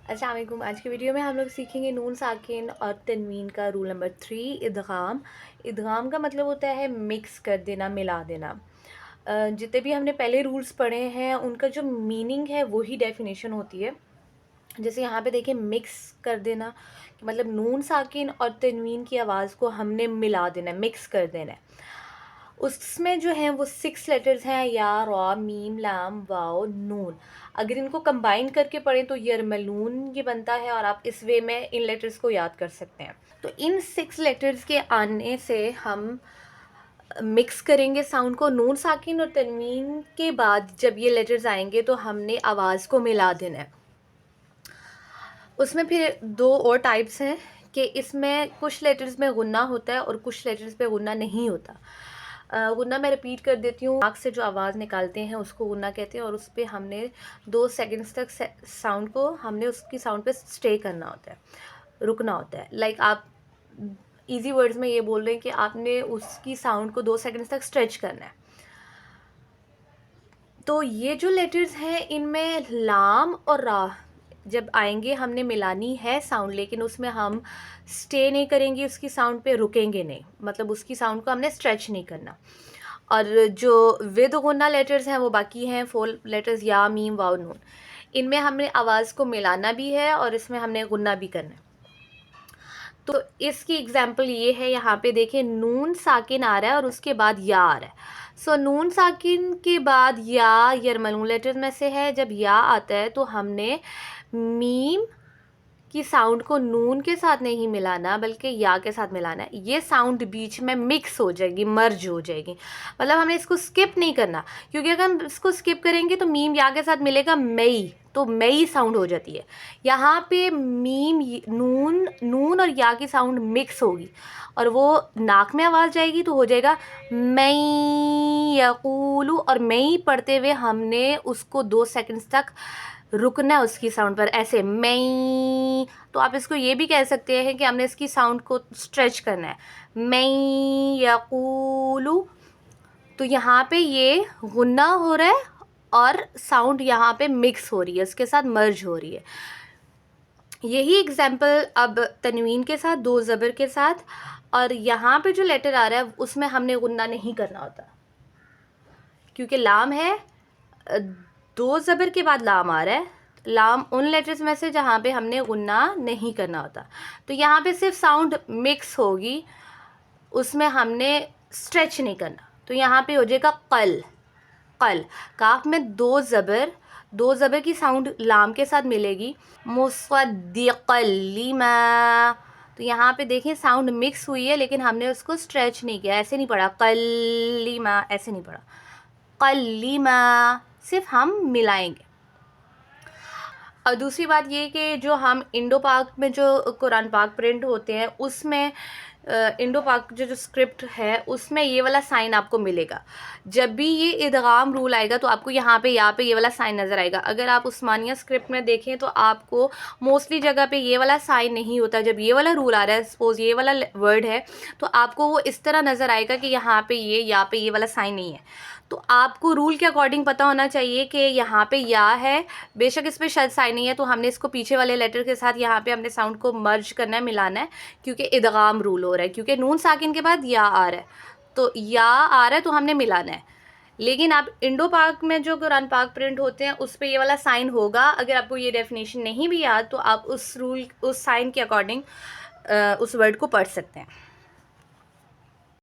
अस्सलाम वालेकुम। आज की वीडियो में हम लोग सीखेंगे नून साकिन और तनवीन का रूल नंबर 3, इदगाम। इदगाम का मतलब होता है मिक्स कर देना, मिला देना। जितने भी हमने पहले रूल्स पढ़े हैं उनका जो मीनिंग है वही डेफिनेशन होती है। जैसे यहाँ पे देखिए मिक्स कर देना, मतलब नून साकिन और तनवीन की आवाज़ को हमने मिला देना है, मिक्स कर देना है। उसमें जो है वो 6 लेटर्स हैं, या रॉ मीम लाम वाओ नून। अगर इनको कंबाइन करके पढ़ें तो यरमलून ये बनता है, और आप इस वे में इन लेटर्स को याद कर सकते हैं। तो इन 6 लेटर्स के आने से हम मिक्स करेंगे साउंड को। नून साकिन और तनवीन के बाद जब ये लेटर्स आएंगे तो हमने आवाज़ को मिला देना है। उसमें फिर 2 और टाइप्स हैं कि इसमें कुछ लेटर्स में गुन्ना होता है और कुछ लेटर्स पे गुन्ना नहीं होता। गुन्ना मैं रिपीट कर देती हूँ। नाक से जो आवाज़ निकालते हैं उसको गुन्ना कहते हैं, और उस पर हमने 2 सेकंड्स तक साउंड को हमने उसकी साउंड पे स्टे करना होता है, रुकना होता है। लाइक आप इजी वर्ड्स में ये बोल रहे हैं कि आपने उसकी साउंड को 2 सेकंड्स तक स्ट्रेच करना है। तो ये जो लेटर्स हैं इनमें लाम और रा जब आएंगे हमने मिलानी है साउंड, लेकिन उसमें हम स्टे नहीं करेंगे, उसकी साउंड पे रुकेंगे नहीं, मतलब उसकी साउंड को हमने स्ट्रेच नहीं करना। और जो विद गुन्ना लेटर्स हैं वो बाकी हैं 4 लेटर्स, या मीम वाव नून। इनमें हमने आवाज़ को मिलाना भी है और इसमें हमने गुन्ना भी करना है। तो इसकी एग्जाम्पल ये है, यहाँ पे देखें नून साकिन आ रहा है और उसके बाद या आ रहा है। सो नून साकिन के बाद या यरमलून लेटर में से है। जब या आता है तो हमने मीम की साउंड को नून के साथ नहीं मिलाना बल्कि या के साथ मिलाना है। ये साउंड बीच में मिक्स हो जाएगी, मर्ज हो जाएगी, मतलब हमें इसको स्किप नहीं करना, क्योंकि अगर हम इसको स्किप करेंगे तो मीम या के साथ मिलेगा मई, तो मई साउंड हो जाती है। यहाँ पे मीम नून नून और या की साउंड मिक्स होगी और वो नाक में आवाज़ जाएगी तो हो जाएगा मई यकूलू, और मई पढ़ते हुए हमने उसको 2 सेकंड्स तक रुकना है उसकी साउंड पर, ऐसे मई। तो आप इसको ये भी कह सकते हैं कि हमने इसकी साउंड को स्ट्रेच करना है, मई यकूलू। तो यहाँ पे ये गुन्ना हो रहा है और साउंड यहाँ पे मिक्स हो रही है, उसके साथ मर्ज हो रही है। यही एग्जाम्पल अब तनवीन के साथ, 2 ज़बर के साथ। और यहाँ पे जो लेटर आ रहा है उसमें हमने गुन्ना नहीं करना होता, क्योंकि लाम है, 2 ज़बर के बाद लाम आ रहा है। लाम उन लेटर्स में से जहाँ पे हमने गुन्ना नहीं करना होता। तो यहाँ पे सिर्फ साउंड मिक्स होगी, उसमें हमने स्ट्रेच नहीं करना। तो यहाँ पे हो जाएगा कल। कल काफ में 2 ज़बर की साउंड लाम के साथ मिलेगी, मुसद्दिक़ल लिमा। तो यहाँ पे देखें साउंड मिक्स हुई है लेकिन हमने उसको स्ट्रेच नहीं किया, ऐसे नहीं पढ़ा कलिमा, ऐसे नहीं पढ़ा कलिमा, सिर्फ हम मिलाएंगे। और दूसरी बात ये कि जो हम इंडो पाक में जो कुरान पाक प्रिंट होते हैं उसमें इंडो पाक जो स्क्रिप्ट है उसमें ये वाला साइन आपको मिलेगा। जब भी ये इदगाम रूल आएगा तो आपको यहाँ पे ये वाला साइन नज़र आएगा। अगर आप उस्मानिया स्क्रिप्ट में देखें तो आपको मोस्टली जगह पे ये वाला साइन नहीं होता। जब ये वाला रूल आ रहा है, सपोज ये वाला वर्ड है, तो आपको वो इस तरह नज़र आएगा कि यहाँ पे ये वाला साइन नहीं है। तो आपको रूल के अकॉर्डिंग पता होना चाहिए कि यहाँ पे या है, बेशक इस पर शायद साइन नहीं है, तो हमने इसको पीछे वाले लेटर के साथ यहाँ पे हमने साउंड को मर्ज करना है, मिलाना है, क्योंकि इदगाम रूल हो रहा है, क्योंकि नून साकिन के बाद या आ रहा है। तो या आ रहा है तो हमने मिलाना है। लेकिन आप इंडो पाक में जो कुरान पाक प्रिंट होते हैं उस पर ये वाला साइन होगा। अगर आपको ये डेफिनेशन नहीं भी याद तो आप उस रूल, उस साइन के अकॉर्डिंग उस वर्ड को पढ़ सकते हैं।